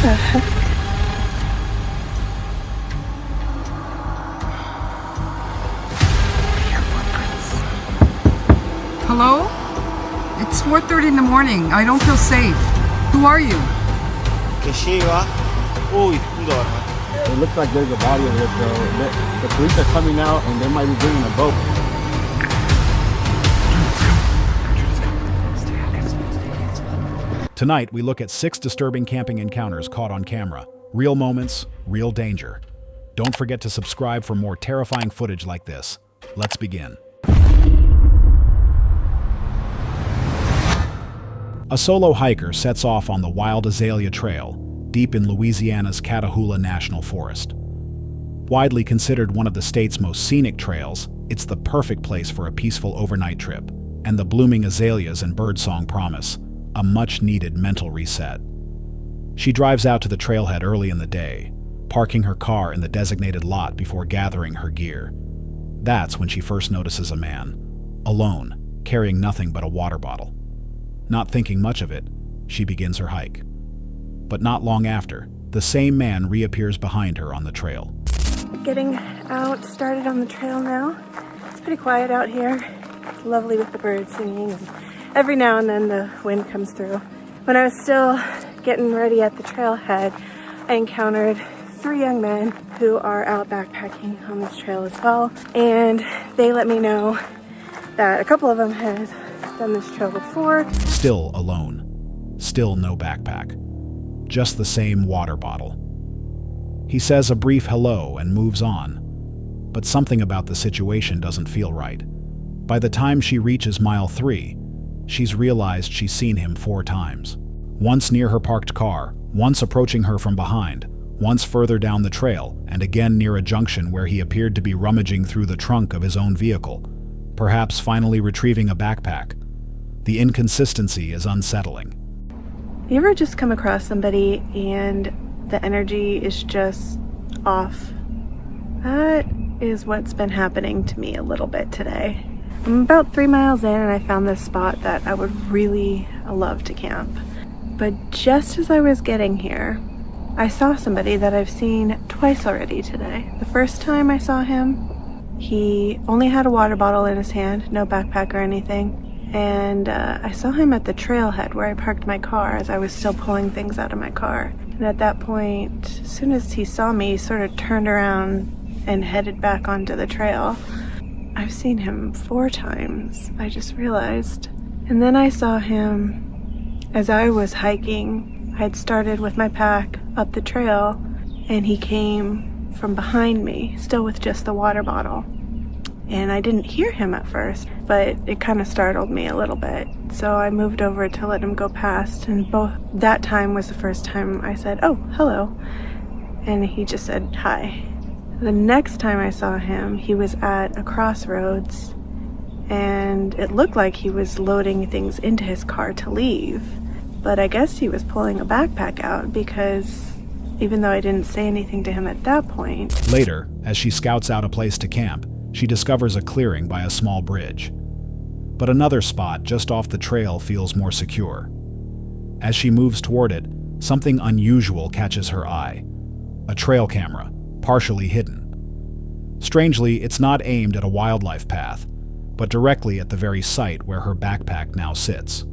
the heck? Hello? It's 4:30 in the morning. I don't feel safe. Who are you? It looks like there's a body over there, so the police are coming out and they might be bringing a boat. Tonight, we look at 6 disturbing camping encounters caught on camera. Real moments, real danger. Don't forget to subscribe for more terrifying footage like this. Let's begin. A solo hiker sets off on the Wild Azalea Trail, deep in Louisiana's Catahoula National Forest. Widely considered one of the state's most scenic trails, it's the perfect place for a peaceful overnight trip, and the blooming azaleas and birdsong promise a much-needed mental reset. She drives out to the trailhead early in the day, parking her car in the designated lot before gathering her gear. That's when she first notices a man, alone, carrying nothing but a water bottle. Not thinking much of it, she begins her hike. But not long after, the same man reappears behind her on the trail. Getting out, started on the trail now. It's pretty quiet out here. It's lovely with the birds singing. And every now and then the wind comes through. When I was still getting ready at the trailhead, I encountered 3 young men who are out backpacking on this trail as well. And they let me know that a couple of them had done this trail before. Still alone. Still no backpack. Just the same water bottle. He says a brief hello and moves on. But something about the situation doesn't feel right. By the time she reaches mile 3, she's realized she's seen him 4 times. Once near her parked car, once approaching her from behind, once further down the trail, and again near a junction where he appeared to be rummaging through the trunk of his own vehicle, perhaps finally retrieving a backpack. The inconsistency is unsettling. You ever just come across somebody and the energy is just off? That is what's been happening to me a little bit today. I'm about 3 miles in and I found this spot that I would really love to camp. But just as I was getting here, I saw somebody that I've seen twice already today. The first time I saw him, he only had a water bottle in his hand, no backpack or anything. And I saw him at the trailhead where I parked my car as I was still pulling things out of my car. And at that point, as soon as he saw me, he sort of turned around and headed back onto the trail. I've seen him 4 times, I just realized. And then I saw him as I was hiking. I had started with my pack up the trail, and he came from behind me, still with just the water bottle. And I didn't hear him at first, but it kind of startled me a little bit. So I moved over to let him go past, and that time was the first time I said, "Oh, hello." And he just said, "Hi." The next time I saw him, he was at a crossroads, and it looked like he was loading things into his car to leave. But I guess he was pulling a backpack out, because even though I didn't say anything to him at that point. Later, as she scouts out a place to camp, she discovers a clearing by a small bridge. But another spot just off the trail feels more secure. As she moves toward it, something unusual catches her eye. A trail camera, partially hidden. Strangely, it's not aimed at a wildlife path, but directly at the very site where her backpack now sits.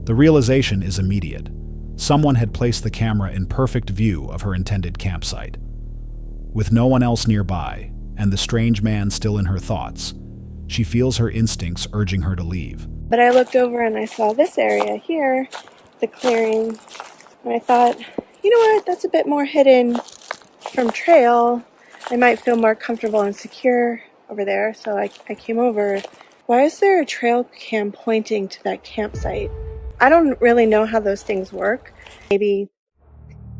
The realization is immediate. Someone had placed the camera in perfect view of her intended campsite. With no one else nearby, and the strange man still in her thoughts, she feels her instincts urging her to leave. But I looked over and I saw this area here, the clearing, and I thought, you know what, that's a bit more hidden from trail. I might feel more comfortable and secure over there, so I came over. Why is there a trail cam pointing to that campsite? I don't really know how those things work. Maybe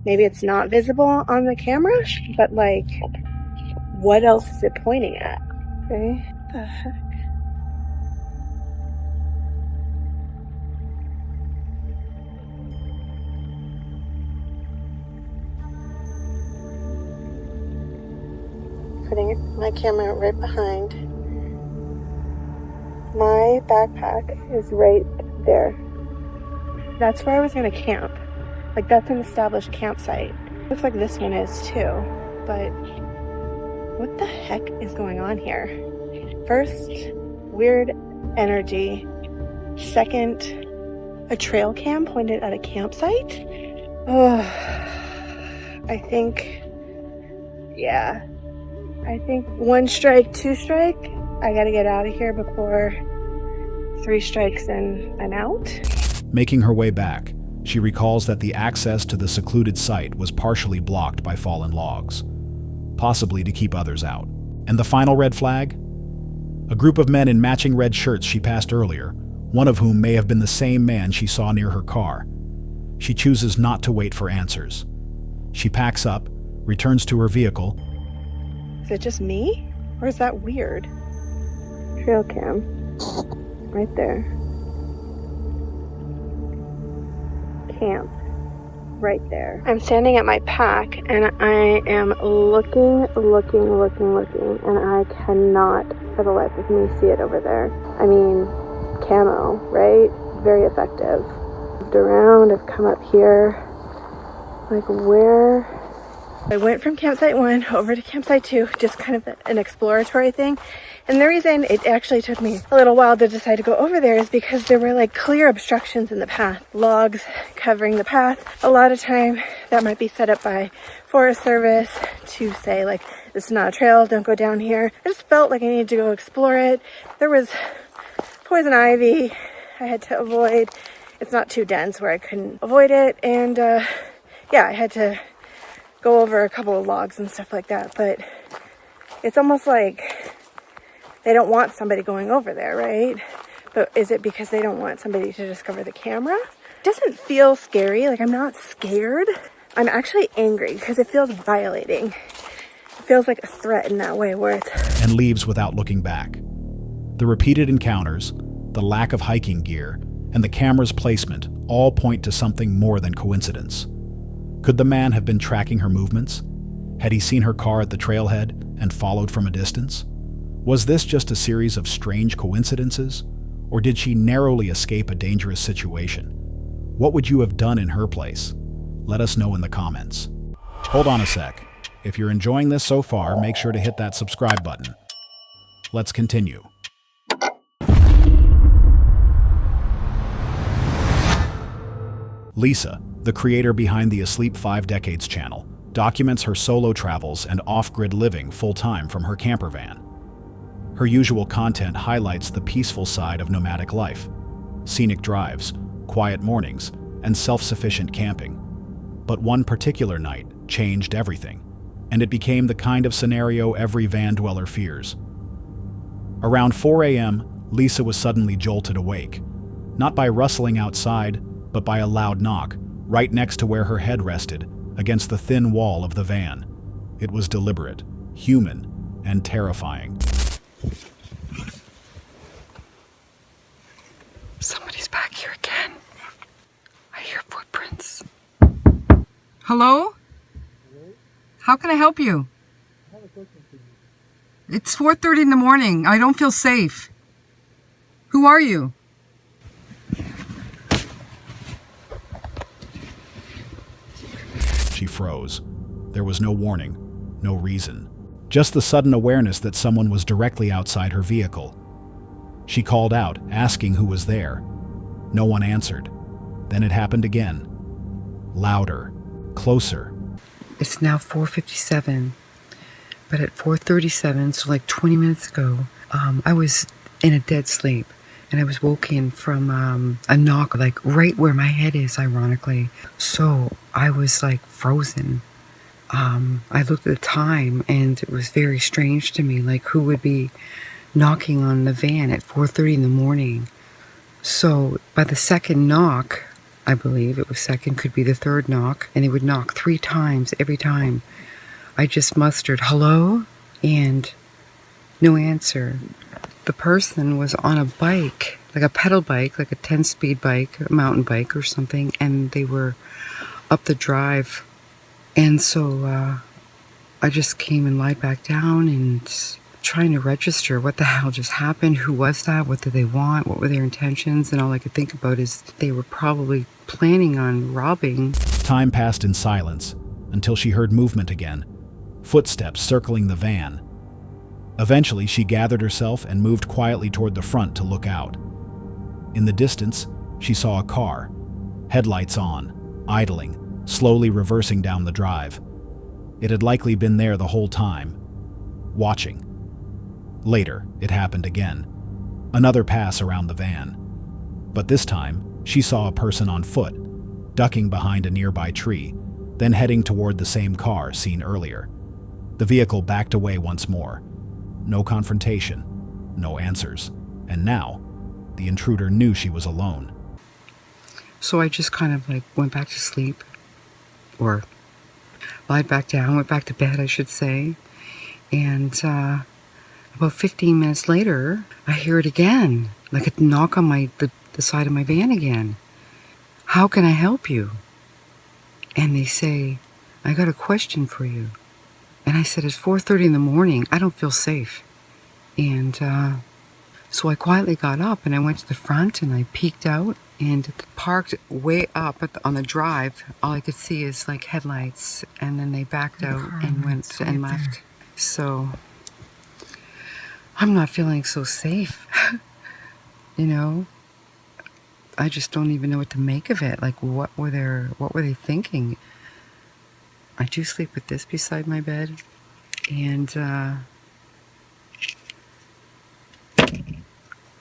it's not visible on the camera, but like, what else is it pointing at? Okay, what the heck? Putting my camera right behind. My backpack is right there. That's where I was going to camp. Like, that's an established campsite. Looks like this one is too, but what the heck is going on here? First, weird energy. Second, a trail cam pointed at a campsite. Oh, I think one strike, two strike. I gotta get out of here before 3 strikes and I'm out. Making her way back, she recalls that the access to the secluded site was partially blocked by fallen logs, possibly to keep others out. And the final red flag? A group of men in matching red shirts she passed earlier, one of whom may have been the same man she saw near her car. She chooses not to wait for answers. She packs up, returns to her vehicle. Is it just me? Or is that weird? Trail cam. Right there. Camp. Right there. I'm standing at my pack and I am looking, and I cannot for the life of me see it over there. I mean, camo, right? Very effective. Moved around, I've come up here. Like, where? I went from campsite 1 over to campsite 2, just kind of an exploratory thing. And the reason it actually took me a little while to decide to go over there is because there were like clear obstructions in the path, logs covering the path. A lot of time that might be set up by Forest Service to say like, this is not a trail, don't go down here. I just felt like I needed to go explore it. There was poison ivy I had to avoid. It's not too dense where I couldn't avoid it. And yeah, I had to go over a couple of logs and stuff like that. But it's almost like they don't want somebody going over there, right? But is it because they don't want somebody to discover the camera? It doesn't feel scary. Like, I'm not scared. I'm actually angry because it feels violating. It feels like a threat in that way where it's... And leaves without looking back. The repeated encounters, the lack of hiking gear, and the camera's placement all point to something more than coincidence. Could the man have been tracking her movements? Had he seen her car at the trailhead and followed from a distance? Was this just a series of strange coincidences? Or did she narrowly escape a dangerous situation? What would you have done in her place? Let us know in the comments. Hold on a sec. If you're enjoying this so far, make sure to hit that subscribe button. Let's continue. Lisa, the creator behind the Asleep 5 Decades channel, documents her solo travels and off-grid living full-time from her camper van. Her usual content highlights the peaceful side of nomadic life, scenic drives, quiet mornings, and self-sufficient camping. But one particular night changed everything, and it became the kind of scenario every van dweller fears. Around 4 a.m., Lisa was suddenly jolted awake, not by rustling outside, but by a loud knock, right next to where her head rested, against the thin wall of the van. It was deliberate, human, and terrifying. Somebody's back here again. I hear footprints. Hello? How can I help you? It's 4:30 in the morning. I don't feel safe. Who are you? She froze. There was no warning, no reason. Just the sudden awareness that someone was directly outside her vehicle. She called out, asking who was there. No one answered. Then it happened again. Louder, closer. It's now 4:57, but at 4:37, so like 20 minutes ago, I was in a dead sleep, and I was woken from a knock, like right where my head is, ironically. So I was like frozen. I looked at the time, and it was very strange to me, like who would be knocking on the van at 4:30 in the morning. So by the second knock, I believe it was second, could be the third knock, and they would knock 3 times every time. I just mustered, hello? And no answer. The person was on a bike, like a pedal bike, like a 10-speed bike, a mountain bike or something, and they were up the drive. And so I just came and lied back down, and trying to register what the hell just happened. Who was that? What did they want? What were their intentions? And all I could think about is they were probably planning on robbing. Time passed in silence until she heard movement again, footsteps circling the van. Eventually, she gathered herself and moved quietly toward the front to look out. In the distance, she saw a car, headlights on, idling, slowly reversing down the drive. It had likely been there the whole time, watching. Later, it happened again. Another pass around the van. But this time, she saw a person on foot, ducking behind a nearby tree, then heading toward the same car seen earlier. The vehicle backed away once more. No confrontation, no answers. And now, the intruder knew she was alone. So I just kind of like went back to sleep, or lied back down, went back to bed, I should say. And about 15 minutes later, I hear it again, like a knock on the side of my van again. How can I help you? And they say, I got a question for you. And I said, it's 4:30 in the morning. I don't feel safe. And so I quietly got up and I went to the front and I peeked out and parked way up on the drive. All I could see is like headlights, and then they backed out and went and left. So I'm not feeling so safe. You know, I just don't even know what to make of it. Like, what were they thinking? I do sleep with this beside my bed, and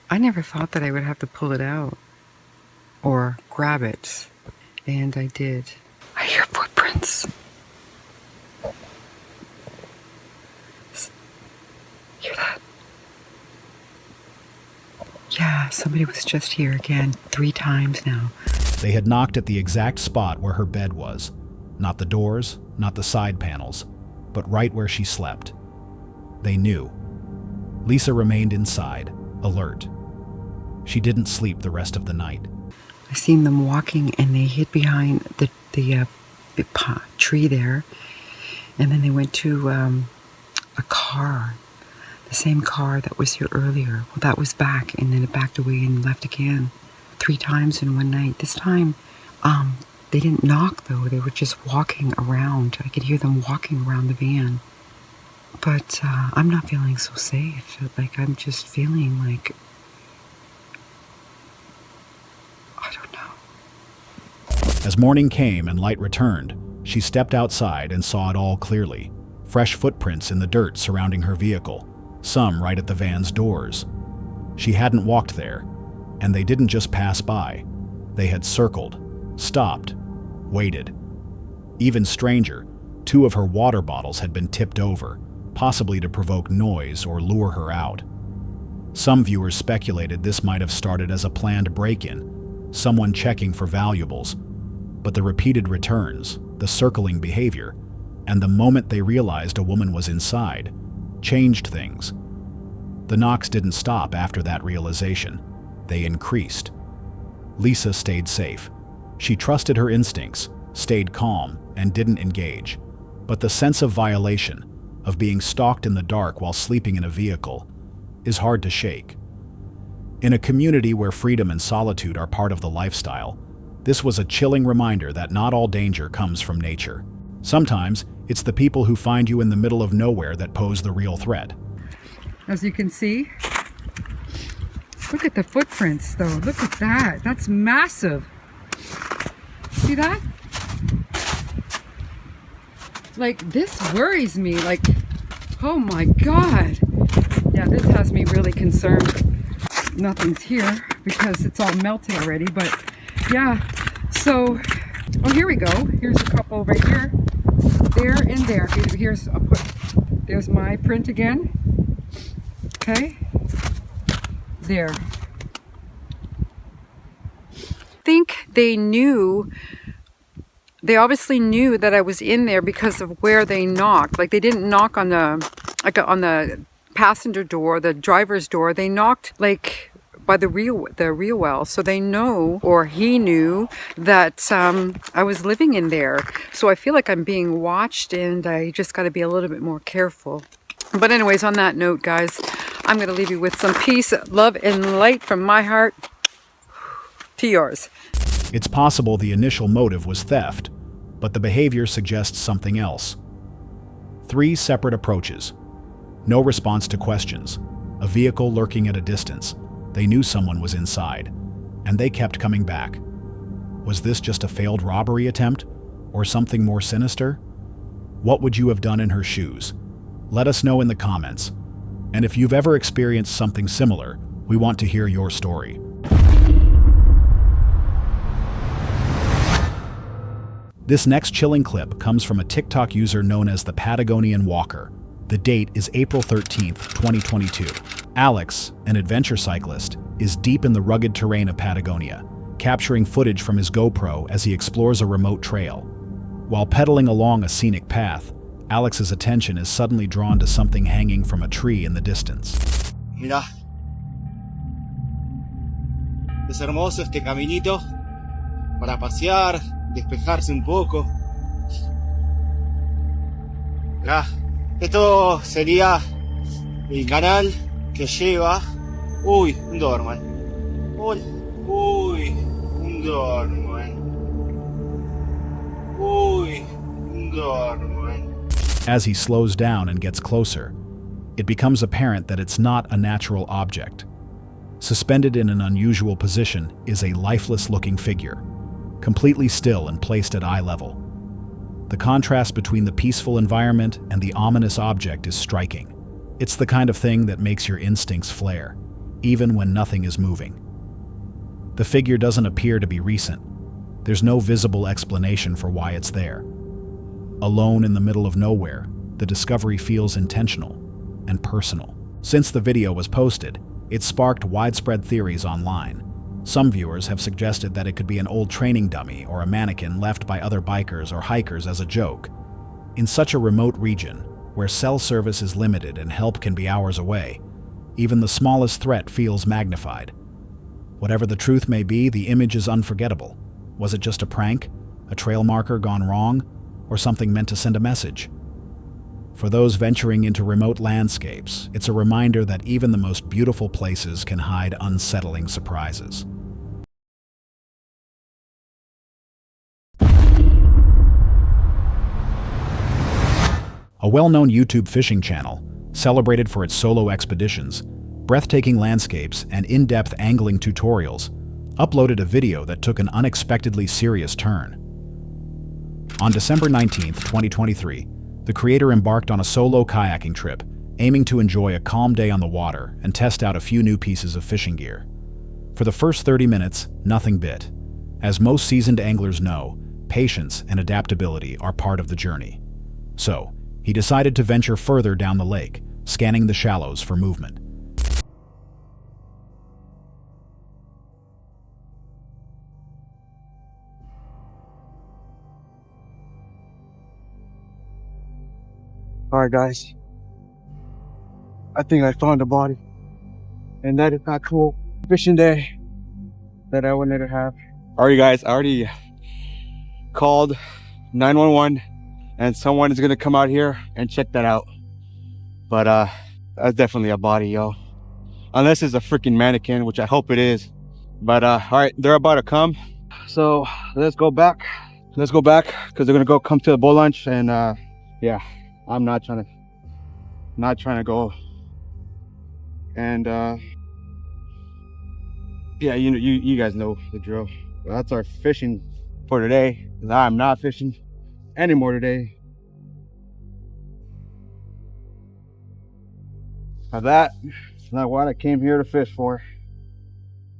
I never thought that I would have to pull it out or grab it, and I did. I hear footprints. Hear that? Yeah, somebody was just here again 3 times now. They had knocked at the exact spot where her bed was. Not the doors, not the side panels, but right where she slept. They knew. Lisa remained inside, alert. She didn't sleep the rest of the night. I seen them walking, and they hid behind the tree there, and then they went to a car, the same car that was here earlier. Well, that was back, and then it backed away and left again 3 times in one night. This time, they didn't knock, though. They were just walking around. I could hear them walking around the van. But I'm not feeling so safe. Like, I'm just feeling like, I don't know. As morning came and light returned, she stepped outside and saw it all clearly. Fresh footprints in the dirt surrounding her vehicle, some right at the van's doors. She hadn't walked there, and they didn't just pass by. They had circled, stopped, waited. Even stranger, 2 of her water bottles had been tipped over, possibly to provoke noise or lure her out. Some viewers speculated this might have started as a planned break-in, someone checking for valuables. But the repeated returns, the circling behavior, and the moment they realized a woman was inside, changed things. The knocks didn't stop after that realization. They increased. Lisa stayed safe. She trusted her instincts, stayed calm, and didn't engage. But the sense of violation, of being stalked in the dark while sleeping in a vehicle, is hard to shake. In a community where freedom and solitude are part of the lifestyle, this was a chilling reminder that not all danger comes from nature. Sometimes, it's the people who find you in the middle of nowhere that pose the real threat. As you can see, look at the footprints, though. Look at that. That's massive. See that? Like, this worries me. Like, oh my God. Yeah, this has me really concerned. Nothing's here because it's all melted already, but yeah. So, oh, here we go. Here's a couple right here. There and there. Here's, there's my print again. Okay. There. I think they obviously knew that I was in there because of where they knocked. Like, they didn't knock on the passenger door, the driver's door. They knocked like by the rear well. So they know, or he knew, that I was living in there. So I feel like I'm being watched, and I just got to be a little bit more careful. But anyways, on that note, guys, I'm going to leave you with some peace, love, and light from my heart to yours. It's possible the initial motive was theft, but the behavior suggests something else. 3 separate approaches. No response to questions. A vehicle lurking at a distance. They knew someone was inside, and they kept coming back. Was this just a failed robbery attempt, or something more sinister? What would you have done in her shoes? Let us know in the comments. And if you've ever experienced something similar, we want to hear your story. This next chilling clip comes from a TikTok user known as the Patagonian Walker. The date is April 13th, 2022. Alex, an adventure cyclist, is deep in the rugged terrain of Patagonia, capturing footage from his GoPro as he explores a remote trail. While pedaling along a scenic path, Alex's attention is suddenly drawn to something hanging from a tree in the distance. Mira, es hermoso este caminito para pasear, despejarse un poco. Mirá, esto sería el canal que lleva. Uy, un Doberman. Uy, un Doberman. Uy, un Doberman. As he slows down and gets closer, it becomes apparent that it's not a natural object. Suspended in an unusual position is a lifeless-looking figure, completely still and placed at eye level. The contrast between the peaceful environment and the ominous object is striking. It's the kind of thing that makes your instincts flare, even when nothing is moving. The figure doesn't appear to be recent. There's no visible explanation for why it's there. Alone in the middle of nowhere, the discovery feels intentional and personal. Since the video was posted, it sparked widespread theories online. Some viewers have suggested that it could be an old training dummy or a mannequin left by other bikers or hikers as a joke. In such a remote region, where cell service is limited and help can be hours away, even the smallest threat feels magnified. Whatever the truth may be, the image is unforgettable. Was it just a prank, a trail marker gone wrong, or something meant to send a message? For those venturing into remote landscapes, it's a reminder that even the most beautiful places can hide unsettling surprises. A well-known YouTube fishing channel, celebrated for its solo expeditions, breathtaking landscapes, and in-depth angling tutorials, uploaded a video that took an unexpectedly serious turn. On December 19, 2023, the creator embarked on a solo kayaking trip, aiming to enjoy a calm day on the water and test out a few new pieces of fishing gear. For the first 30 minutes, nothing bit. As most seasoned anglers know, patience and adaptability are part of the journey. So, he decided to venture further down the lake, scanning the shallows for movement. Alright guys, I think I found a body, and that is not cool. Fishing day that I wanted to have. Alright guys, I already called 911 and someone is gonna come out here and check that out. But that's definitely a body, yo. Unless it's a freaking mannequin, which I hope it is. But alright, they're about to come. So let's go back. Let's go back because they're gonna go come to the boat launch, and yeah. I'm not trying to go, and yeah, you guys know the drill. Well, that's our fishing for today, because I'm not fishing anymore today. Now that is not what I came here to fish for,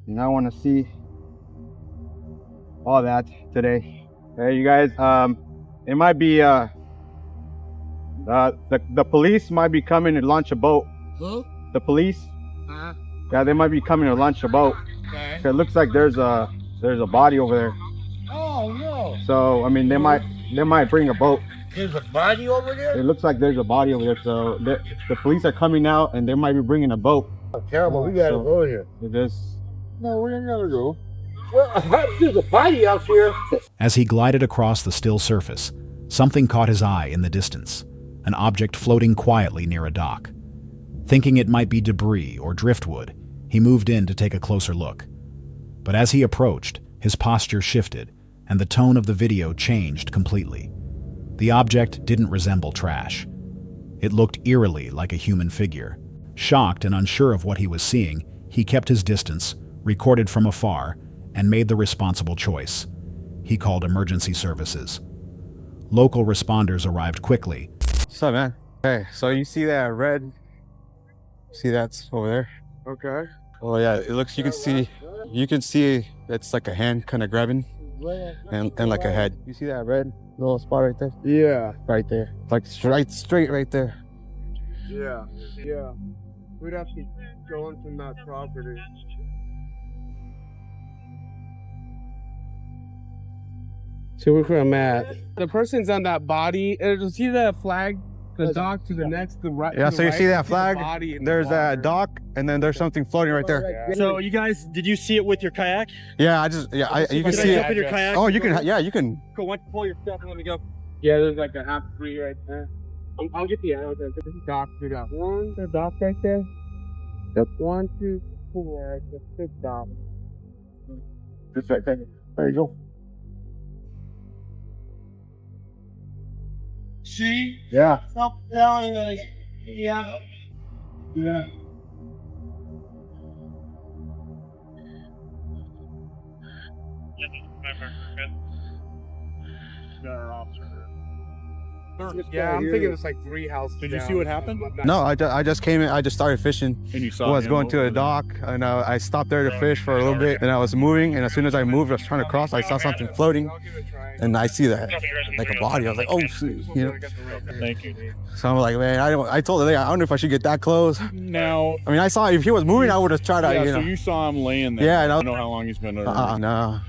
and I want to see all that today. Hey, you guys, it might be the police might be coming to launch a boat. Who? The police? Yeah, they might be coming to launch a boat. Okay. It looks like there's a body over there. Oh no! So I mean, they might bring a boat. There's a body over there? It looks like there's a body over there. So the police are coming out, and they might be bringing a boat. Oh, terrible. We gotta go here. It is. No, we ain't gotta go. Well, there's a body out here. As he glided across the still surface, something caught his eye in the distance. an object floating quietly near a dock. Thinking it might be debris or driftwood, he moved in to take a closer look. But as he approached, his posture shifted, and the tone of the video changed completely. The object didn't resemble trash. It looked eerily like a human figure. Shocked and unsure of what he was seeing, he kept his distance, recorded from afar, and made the responsible choice. He called emergency services. Local responders arrived quickly. What's up, man? Hey, so you see that red? See that's over there? Okay. Oh yeah, it looks. You can see it's like a hand kind of grabbing, and like a head. You see that red little spot right there? Yeah. Right there, like straight right there. Yeah. Yeah. We'd have to go into that property. So where I'm at. The person's on that body. See that flag? The dock to the next, the right. Yeah. to So the you right, see that the flag? body in the There's water. that dock, and then there's something floating right there. So you guys, did you see it with your kayak? Yeah, you can Did see I jump it. in your kayak? Oh, you can. Yeah, you can. Cool. Why don't you pull your stuff and let me go? Yeah, there's like a half tree right there. I'll get the arrow there. There's a dock. We got one. The dock right there. Yep. 1, 2, 4. Just the dock. Just right there. There you go. See? Yeah. Stop telling me. Yeah. Yeah. Yeah, I'm thinking it's like 3 houses. Did you see what happened? No, I just came in. I just started fishing. And you saw I was going to a dock, and I stopped there to fish for a little bit, and I was moving, and as soon as I moved, I was trying to cross, I saw something floating, and I see that, like a body. I was like, oh, shoot, you know? Thank you. So I'm like, man, I told the lady, I don't know if I should get that close. Now, I mean, I saw, if he was moving, I would have tried to, yeah, you so know. you saw him laying there. Yeah, I I know. don't know how long he's been there. No.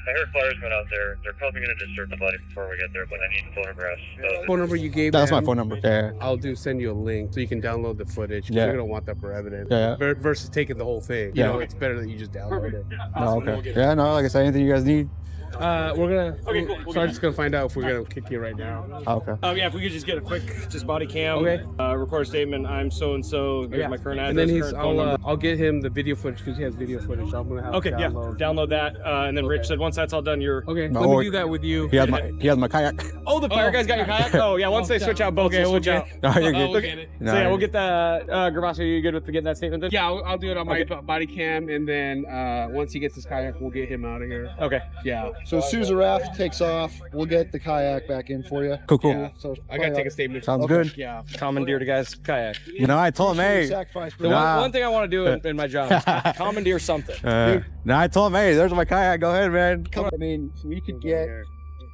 I heard flyers went out there. They're probably going to disturb the body before we get there, but I need photographs. So Phone number you gave That's my them, phone number. Yeah. I'll send you a link so you can download the footage. Yeah. You're gonna want that for evidence. Yeah. Versus taking the whole thing. You Yeah. know, it's better that you just download it. Oh, okay. Yeah, no, like I said, anything you guys need? We're gonna. Okay, cool. So I'm just gonna find out if we're gonna kick you right now. Oh, okay. Yeah, if we could just get a quick, body cam. Okay. Record a statement. I'm so and so. Here's my current address. And then current phone number. I'll get him the video footage because he has video footage. So I'm gonna have Okay, to yeah, download. download that. And then Rich said once that's all done, you're. Okay, No, let me or- do that with you. He has my kayak. Oh, the fire guys got your kayak. Oh yeah, once they switch out boats, we'll switch out. No, you're We'll good. get it. No, So yeah, you're we'll good. get that. Gravassi, are you good with getting that statement then? Yeah, I'll do it on my body cam, and then once he gets his kayak, we'll get him out of here. Okay. Yeah. So as soon as the raft takes off, we'll get the kayak back in for you. Cool. Yeah. So I gotta take a statement. Sounds good. Yeah. Commandeer the guy's kayak. You know, I told him, hey. Sacrifice for The Nah. one thing I want to do in my job is commandeer something. No, I told him, hey, there's my kayak. Go ahead, man. I mean, we could get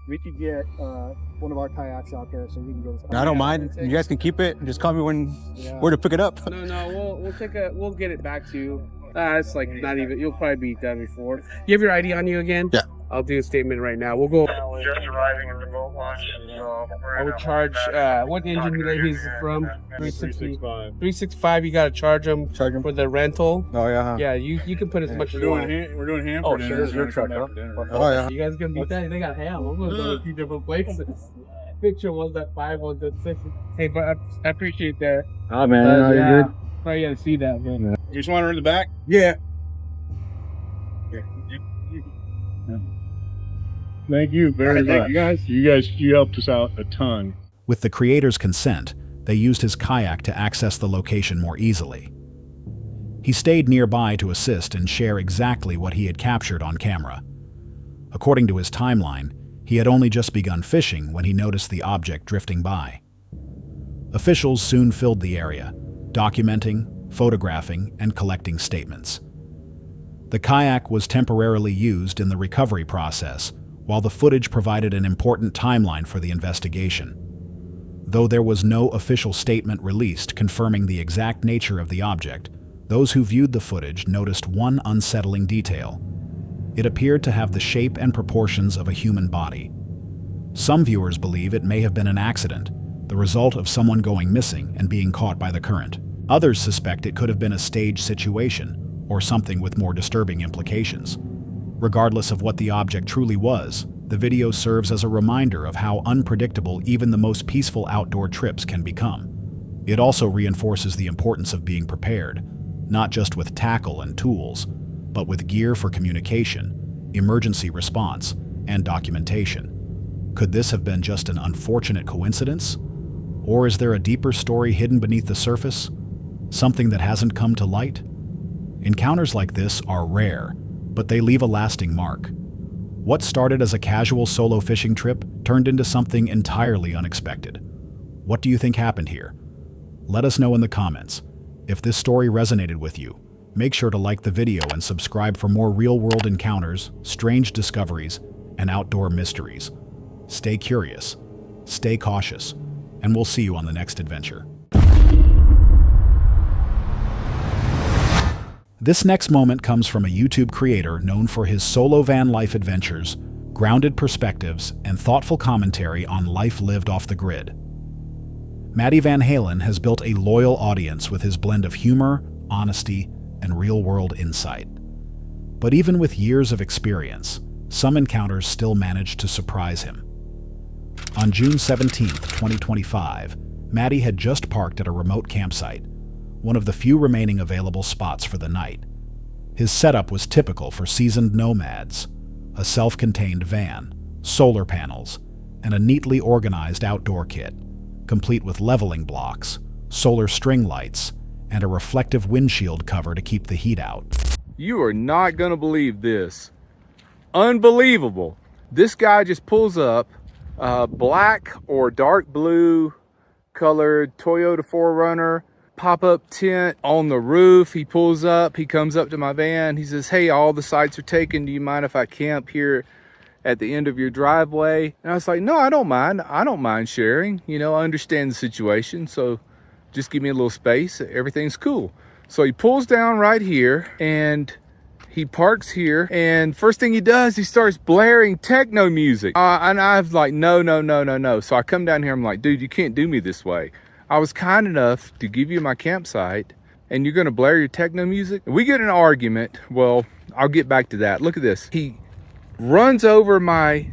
one of our kayaks out there so we can go. I don't mind. You guys can keep it. Just call me when Yeah. where to pick it up. No, we'll get it back to you. It's like not even. You'll probably be done before. You have your ID on you again? Yeah. I'll do a statement right now. We'll go. just arriving at the boat launch. So I would charge. What engine that he's from? 365. 365. You gotta charge him for the rental. Oh yeah. Yeah, you can put as much as you want. We're doing ham Oh, for so dinner. this is your We're truck, gonna huh? come back for dinner. Oh yeah. You guys gonna beat that? They got ham. I'm gonna go to 2 different places. Picture one's at 5, one's at 6. Hey, but I appreciate that. Oh man, yeah, probably gotta see that, man. You just want her in the back? Yeah. Thank you very much. You helped us out a ton. With the creator's consent, they used his kayak to access the location more easily. He stayed nearby to assist and share exactly what he had captured on camera. According to his timeline, he had only just begun fishing when he noticed the object drifting by. Officials soon filled the area, documenting, photographing, and collecting statements. The kayak was temporarily used in the recovery process, while the footage provided an important timeline for the investigation. Though there was no official statement released confirming the exact nature of the object, those who viewed the footage noticed one unsettling detail. It appeared to have the shape and proportions of a human body. Some viewers believe it may have been an accident, the result of someone going missing and being caught by the current. Others suspect it could have been a staged situation, or something with more disturbing implications. Regardless of what the object truly was, The video serves as a reminder of how unpredictable even the most peaceful outdoor trips can become. It also reinforces the importance of being prepared, not just with tackle and tools, but with gear for communication, emergency response, and documentation. Could this have been just an unfortunate coincidence? Or is there a deeper story hidden beneath the surface? Something that hasn't come to light? Encounters like this are rare, but they leave a lasting mark. What started as a casual solo fishing trip turned into something entirely unexpected. What do you think happened here? Let us know in the comments. If this story resonated with you, make sure to like the video and subscribe for more real-world encounters, strange discoveries, and outdoor mysteries. Stay curious, stay cautious, and we'll see you on the next adventure. This next moment comes from a YouTube creator known for his solo van life adventures, grounded perspectives, and thoughtful commentary on life lived off the grid. Matty Van Halen has built a loyal audience with his blend of humor, honesty, and real-world insight. But even with years of experience, some encounters still manage to surprise him. On June 17, 2025, Matty had just parked at a remote campsite, one of the few remaining available spots for the night. His setup was typical for seasoned nomads: a self-contained van, solar panels, and a neatly organized outdoor kit, complete with leveling blocks, solar string lights, and a reflective windshield cover to keep the heat out. You are not gonna believe this. Unbelievable. This guy just pulls up, black or dark blue colored Toyota 4Runner, pop-up tent on the roof. He pulls up, he comes up to my van, he says, "Hey, all the sites are taken. Do you mind if I camp here at the end of your driveway?" And I was like, "No, I don't mind. I don't mind sharing. You know, I understand the situation. So just give me a little space. Everything's cool." So he pulls down right here and he parks here. And first thing he does, he starts blaring techno music. And I was like, no. So I come down here. I'm like, "Dude, you can't do me this way. I was kind enough to give you my campsite and you're gonna blare your techno music?" We get in an argument. Well, I'll get back to that. Look at this. He runs over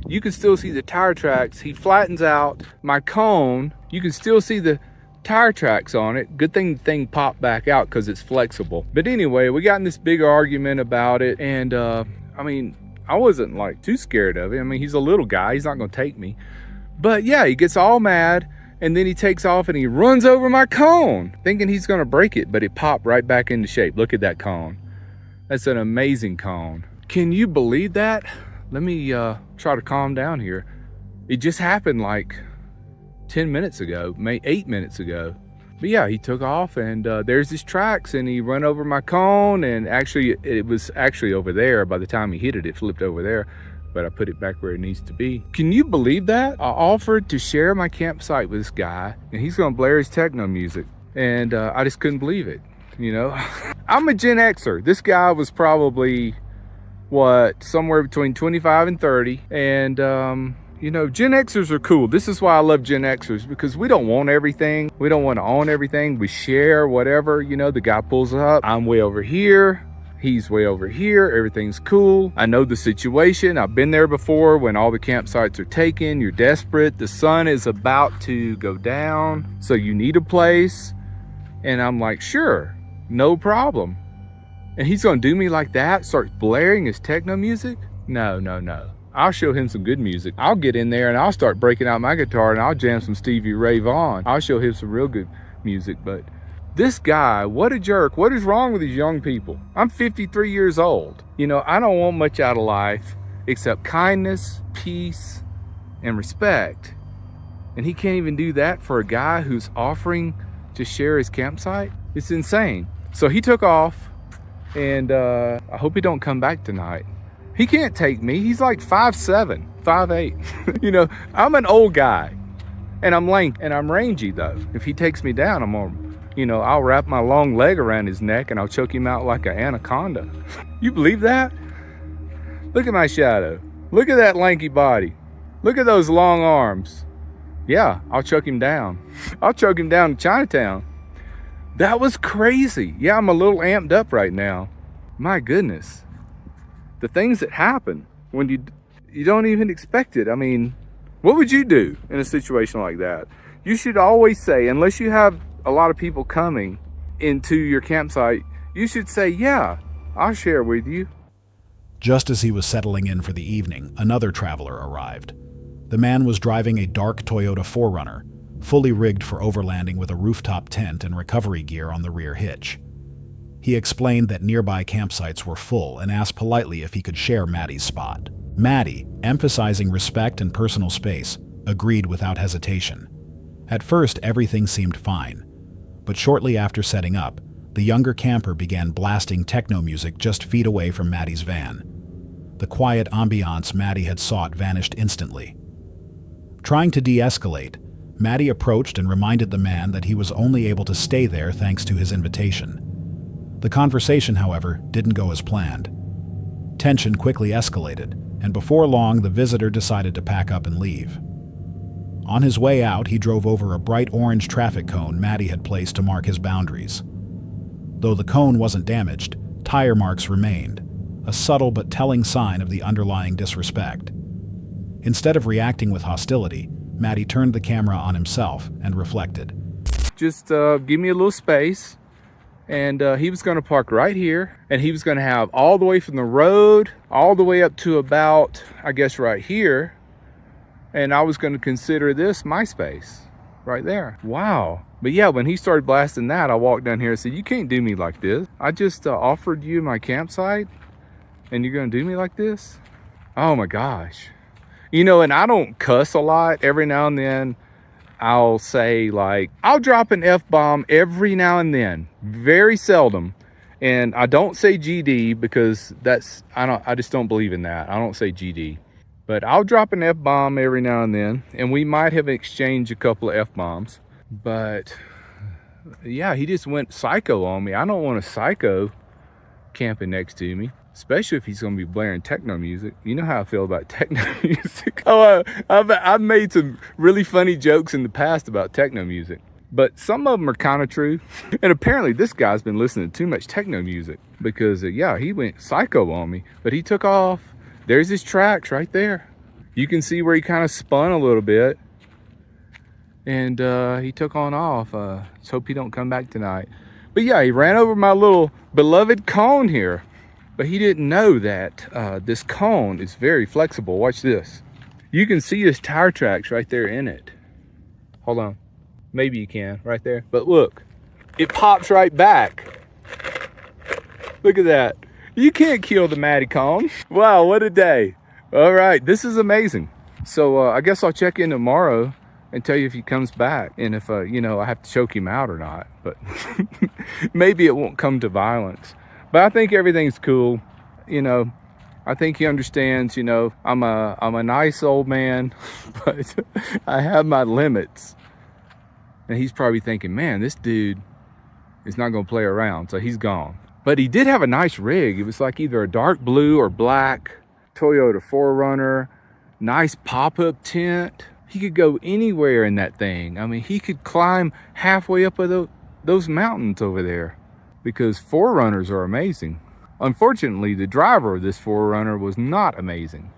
you can still see the tire tracks. He flattens out my cone. You can still see the tire tracks on it. Good thing the thing popped back out because it's flexible. But anyway, we got in this big argument about it. And I mean, I wasn't like too scared of it. I mean, he's a little guy. He's not gonna take me. But yeah, he gets all mad. And then he takes off and he runs over my cone, thinking he's gonna break it, but it popped right back into shape. Look at that cone. That's an amazing cone. Can you believe that? Let me try to calm down here. It just happened like 10 minutes ago, maybe 8 minutes ago. But yeah, he took off and there's his tracks and he ran over my cone, and actually it was actually over there. By the time he hit it, it flipped over there. But I put it back where it needs to be. Can you believe that? I offered to share my campsite with this guy and he's gonna blare his techno music. And I just couldn't believe it, you know? I'm a Gen Xer. This guy was probably, somewhere between 25 and 30. And you know, Gen Xers are cool. This is why I love Gen Xers, because we don't want everything. We don't want to own everything. We share whatever, you know. The guy pulls up, I'm way over here. He's way over here. Everything's cool. I know the situation. I've been there before when all the campsites are taken. You're desperate. The sun is about to go down, so you need a place. And I'm like, sure, no problem. And he's gonna do me like that? Starts blaring his techno music? No. I'll show him some good music. I'll get in there and I'll start breaking out my guitar and I'll jam some Stevie Ray Vaughan. I'll show him some real good music. But this guy, what a jerk. What is wrong with these young people? I'm 53 years old. You know, I don't want much out of life except kindness, peace, and respect. And he can't even do that for a guy who's offering to share his campsite? It's insane. So he took off, and I hope he don't come back tonight. He can't take me. He's like 5'7", 5'8". You know, I'm an old guy, and I'm lank, and I'm rangy though. If he takes me down, I'm gonna, you know, I'll wrap my long leg around his neck and I'll choke him out like an anaconda. You believe that? Look at my shadow. Look at that lanky body. Look at those long arms. Yeah, I'll choke him down. I'll choke him down to Chinatown. That was crazy. Yeah, I'm a little amped up right now. My goodness. The things that happen when you don't even expect it. I mean, what would you do in a situation like that? You should always say, unless you have a lot of people coming into your campsite, you should say, yeah, I'll share with you. Just as he was settling in for the evening, another traveler arrived. The man was driving a dark Toyota 4Runner, fully rigged for overlanding with a rooftop tent and recovery gear on the rear hitch. He explained that nearby campsites were full and asked politely if he could share Maddie's spot. Maddie, emphasizing respect and personal space, agreed without hesitation. At first, everything seemed fine, but shortly after setting up, the younger camper began blasting techno music just feet away from Maddie's van. The quiet ambiance Maddie had sought vanished instantly. Trying to de-escalate, Maddie approached and reminded the man that he was only able to stay there thanks to his invitation. The conversation, however, didn't go as planned. Tension quickly escalated, and before long the visitor decided to pack up and leave. On his way out, he drove over a bright orange traffic cone Maddie had placed to mark his boundaries. Though the cone wasn't damaged, tire marks remained, a subtle but telling sign of the underlying disrespect. Instead of reacting with hostility, Maddie turned the camera on himself and reflected. Just give me a little space. And he was going to park right here, and he was going to have all the way from the road all the way up to about, I guess, right here. And I was going to consider this my space right there. Wow. But yeah, when he started blasting that, I walked down here and said, you can't do me like this. I just offered you my campsite and you're going to do me like this? Oh my gosh. You know, and I don't cuss a lot. Every now and then I'll say, like, I'll drop an F-bomb every now and then, very seldom. And I don't say GD because I just don't believe in that. I don't say GD. But I'll drop an F-bomb every now and then, and we might have exchanged a couple of F-bombs. But yeah, he just went psycho on me. I don't want a psycho camping next to me, especially if he's going to be blaring techno music. You know how I feel about techno music. I've made some really funny jokes in the past about techno music, but some of them are kind of true. And apparently this guy's been listening to too much techno music because, yeah, he went psycho on me, but he took off. There's his tracks right there. You can see where he kind of spun a little bit, and he took on off. Let's hope he don't come back tonight. But yeah, he ran over my little beloved cone here. But he didn't know that this cone is very flexible. Watch this. You can see his tire tracks right there in it. Hold on. Maybe you can, right there. But look, it pops right back. Look at that. You can't kill the Matty cone. Wow, what a day. All right, this is amazing. So I guess I'll check in tomorrow and tell you if he comes back and if, you know, I have to choke him out or not. But maybe it won't come to violence. But I think everything's cool. You know, I think he understands, you know, I'm a nice old man, but I have my limits. And he's probably thinking, man, this dude is not going to play around. So he's gone. But he did have a nice rig. It was like either a dark blue or black Toyota 4Runner, nice pop-up tent. He could go anywhere in that thing. I mean, he could climb halfway up of those mountains over there because 4Runners are amazing. Unfortunately, the driver of this 4Runner was not amazing.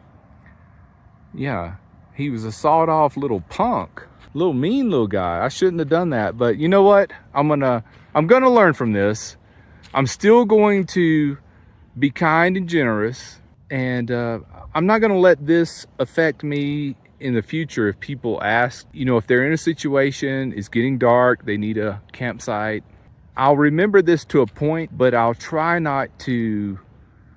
Yeah, he was a sawed-off little punk, little mean little guy. I shouldn't have done that, but you know what? I'm gonna learn from this. I'm still going to be kind and generous, and I'm not going to let this affect me in the future if people ask, you know, if they're in a situation, it's getting dark, they need a campsite. I'll remember this to a point, but I'll try not to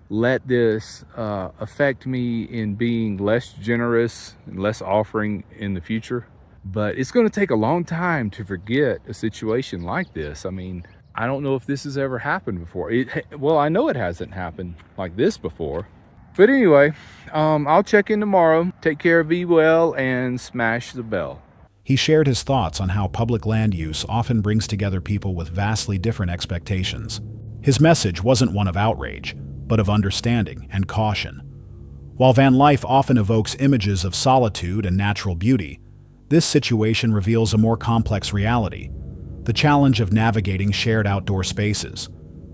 let this affect me in being less generous and less offering in the future. But it's going to take a long time to forget a situation like this. I mean, I don't know if this has ever happened before. Well, I know it hasn't happened like this before. But anyway, I'll check in tomorrow. Take care, be well, and smash the bell. He shared his thoughts on how public land use often brings together people with vastly different expectations. His message wasn't one of outrage, but of understanding and caution. While van life often evokes images of solitude and natural beauty, this situation reveals a more complex reality: the challenge of navigating shared outdoor spaces.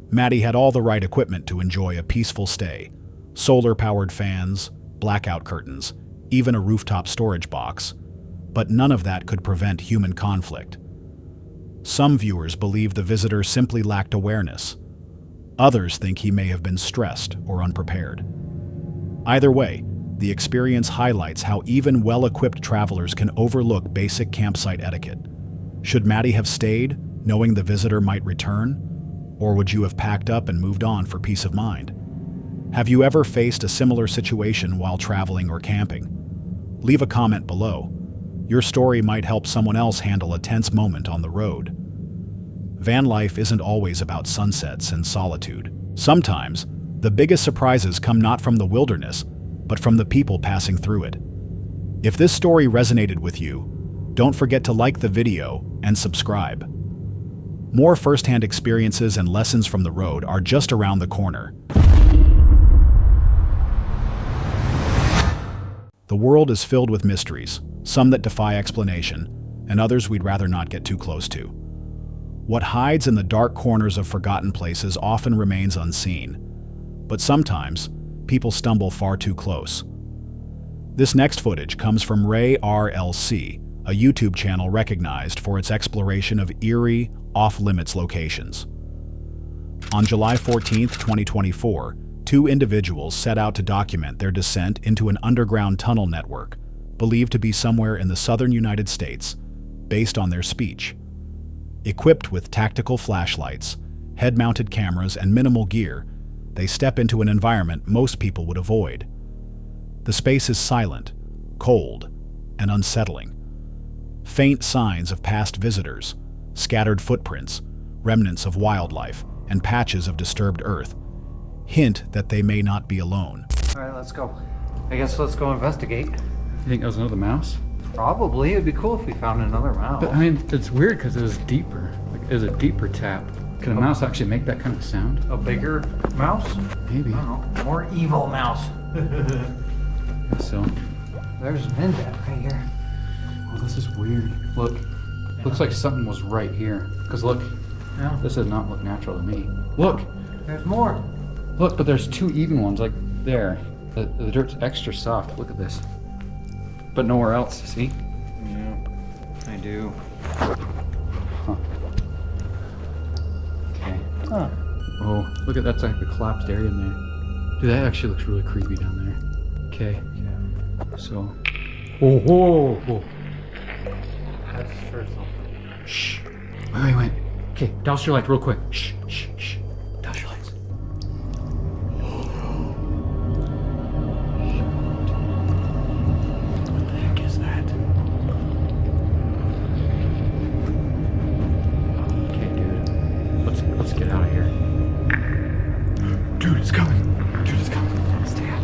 Maddie had all the right equipment to enjoy a peaceful stay: solar-powered fans, blackout curtains, even a rooftop storage box. But none of that could prevent human conflict. Some viewers believe the visitor simply lacked awareness. Others think he may have been stressed or unprepared. Either way, the experience highlights how even well-equipped travelers can overlook basic campsite etiquette. Should Maddie have stayed, knowing the visitor might return? Or would you have packed up and moved on for peace of mind? Have you ever faced a similar situation while traveling or camping? Leave a comment below. Your story might help someone else handle a tense moment on the road. Van life isn't always about sunsets and solitude. Sometimes, the biggest surprises come not from the wilderness, but from the people passing through it. If this story resonated with you, don't forget to like the video and subscribe. More first-hand experiences and lessons from the road are just around the corner. The world is filled with mysteries, some that defy explanation, and others we'd rather not get too close to. What hides in the dark corners of forgotten places often remains unseen, but sometimes people stumble far too close. This next footage comes from Ray RLC, a YouTube channel recognized for its exploration of eerie, off-limits locations. On July 14, 2024, two individuals set out to document their descent into an underground tunnel network, believed to be somewhere in the southern United States, based on their speech. Equipped with tactical flashlights, head-mounted cameras, and minimal gear, they step into an environment most people would avoid. The space is silent, cold, and unsettling. Faint signs of past visitors, scattered footprints, remnants of wildlife, and patches of disturbed earth hint that they may not be alone. All right, let's go. I guess let's go investigate. You think that was another mouse? Probably. It'd be cool if we found another mouse. But I mean, it's weird because it was deeper. Like, it was a deeper tap. Can a mouse actually make that kind of sound? A bigger mouse? Maybe. I don't know. More evil mouse. So. There's Mindat right here. Oh, this is weird. Look. Looks like something was right here. Because look. Yeah. This does not look natural to me. Look. There's more. Look, but there's two even ones, like there. The dirt's extra soft. Look at this. But nowhere else, see? Yeah, I do. Huh. Okay. Huh. Oh, look at that's like the collapsed area in there. Dude, that actually looks really creepy down there. Okay. So. Oh, whoa, whoa. That's for something. Shh. Wait. Okay, douse your light real quick. Shh. Douse your lights. What the heck is that? Okay, dude. Let's get out of here. Dude, it's coming. Stay out.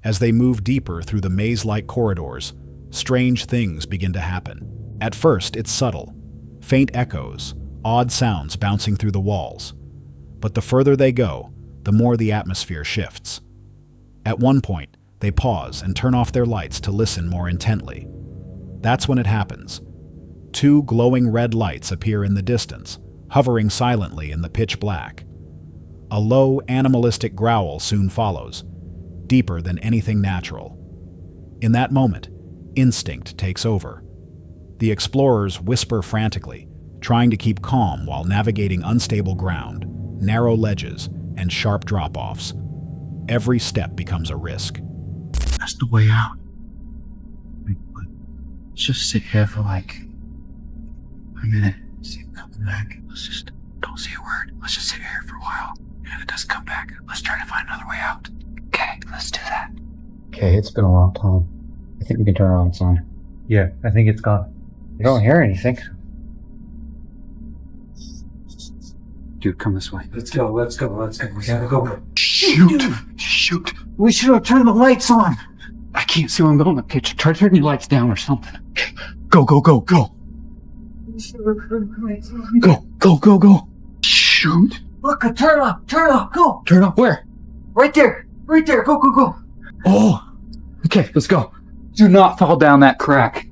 As they move deeper through the maze-like corridors, strange things begin to happen. At first, it's subtle. Faint echoes, odd sounds bouncing through the walls. But the further they go, the more the atmosphere shifts. At one point, they pause and turn off their lights to listen more intently. That's when it happens. Two glowing red lights appear in the distance, hovering silently in the pitch black. A low, animalistic growl soon follows, deeper than anything natural. In that moment, instinct takes over. The explorers whisper frantically, trying to keep calm while navigating unstable ground, narrow ledges, and sharp drop-offs. Every step becomes a risk. That's the way out. Wait, what? Let's just sit here for like a minute. See it coming back. Let's just don't say a word. Let's just sit here for a while. And if it doesn't come back, let's try to find another way out. Okay, let's do that. Okay, it's been a long time. I think we can turn around, son. Yeah, I think it's gone. I don't hear anything. Dude, come this way. Let's go. We gotta go. Shoot. We should have turned the lights on. I can't see where I'm going. Okay, try to turn your lights down or something. Go. We should have turned the lights on. Go. Shoot. Look, turn up, go. Turn up where? Right there, go. Oh. Okay, let's go. Do not fall down that crack.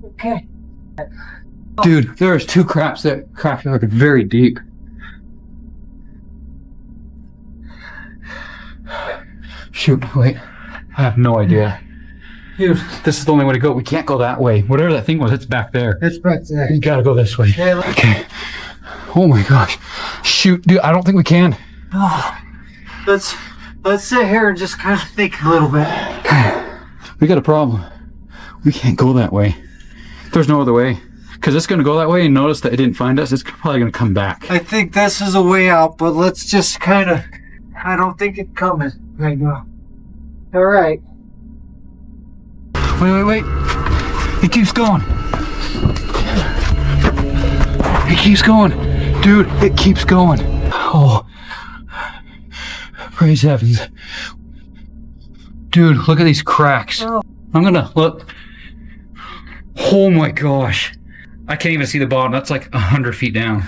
Okay. Dude, there's two cracks that are very deep. Shoot, wait. I have no idea. Dude, this is the only way to go. We can't go that way. Whatever that thing was, it's back there. It's back there. You gotta go this way. Yeah, Okay. Oh my gosh. Shoot, dude, I don't think we can. Oh, let's sit here and just kind of think a little bit. We got a problem. We can't go that way. There's no other way. Because it's going to go that way and notice that it didn't find us. It's probably going to come back. I think this is a way out, but let's just kind of... I don't think it's coming right now. All right. Wait. It keeps going. It keeps going. Dude, it keeps going. Oh. Praise heavens. Dude, look at these cracks. Oh. I'm going to look. Oh my gosh. I can't even see the bottom. That's like 100 feet down.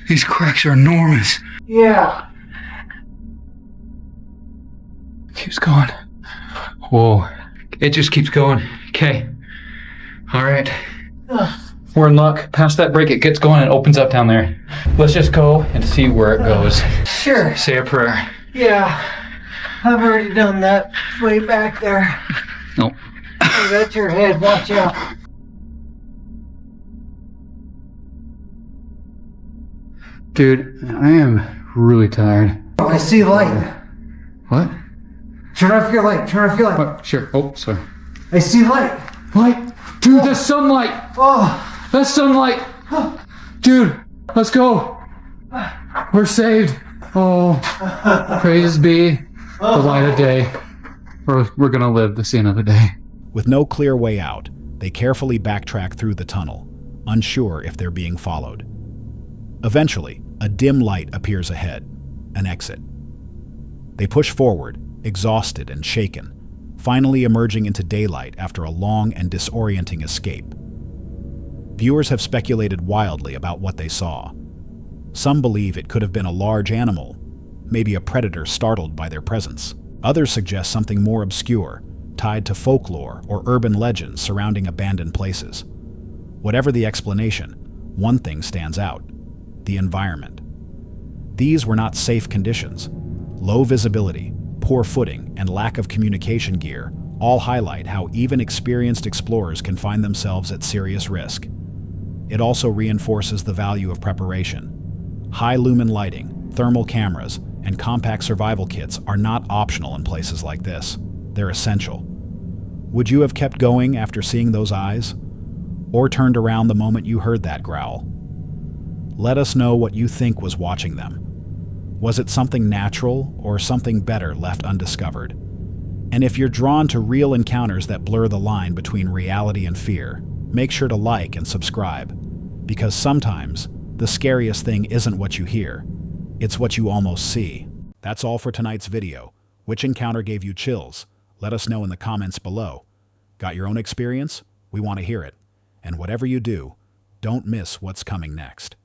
These cracks are enormous. Yeah. Keeps going. Whoa. It just keeps going. Okay. All right. We're in luck. Past that break, it gets going and opens up down there. Let's just go and see where it goes. Sure. Say a prayer. Yeah. I've already done that way back there. Nope. Oh, that's your head. Watch out. Dude, I am really tired. Oh, I see light. What? Turn off your light. Turn off your light. What? Sure. Oh, sorry. I see light. Light? Dude, that's sunlight. Oh. That's sunlight. Dude, let's go. We're saved. Oh, praise be the light of day. We're gonna live to see another day. With no clear way out, they carefully backtrack through the tunnel, unsure if they're being followed. Eventually, a dim light appears ahead, an exit. They push forward, exhausted and shaken, finally emerging into daylight after a long and disorienting escape. Viewers have speculated wildly about what they saw. Some believe it could have been a large animal, maybe a predator startled by their presence. Others suggest something more obscure, tied to folklore or urban legends surrounding abandoned places. Whatever the explanation, one thing stands out: the environment. These were not safe conditions. Low visibility, poor footing, and lack of communication gear all highlight how even experienced explorers can find themselves at serious risk. It also reinforces the value of preparation. High lumen lighting, thermal cameras, and compact survival kits are not optional in places like this. They're essential. Would you have kept going after seeing those eyes? Or turned around the moment you heard that growl? Let us know what you think was watching them. Was it something natural or something better left undiscovered? And if you're drawn to real encounters that blur the line between reality and fear, make sure to like and subscribe, because sometimes the scariest thing isn't what you hear, it's what you almost see. That's all for tonight's video. Which encounter gave you chills? Let us know in the comments below. Got your own experience? We want to hear it. And whatever you do, don't miss what's coming next.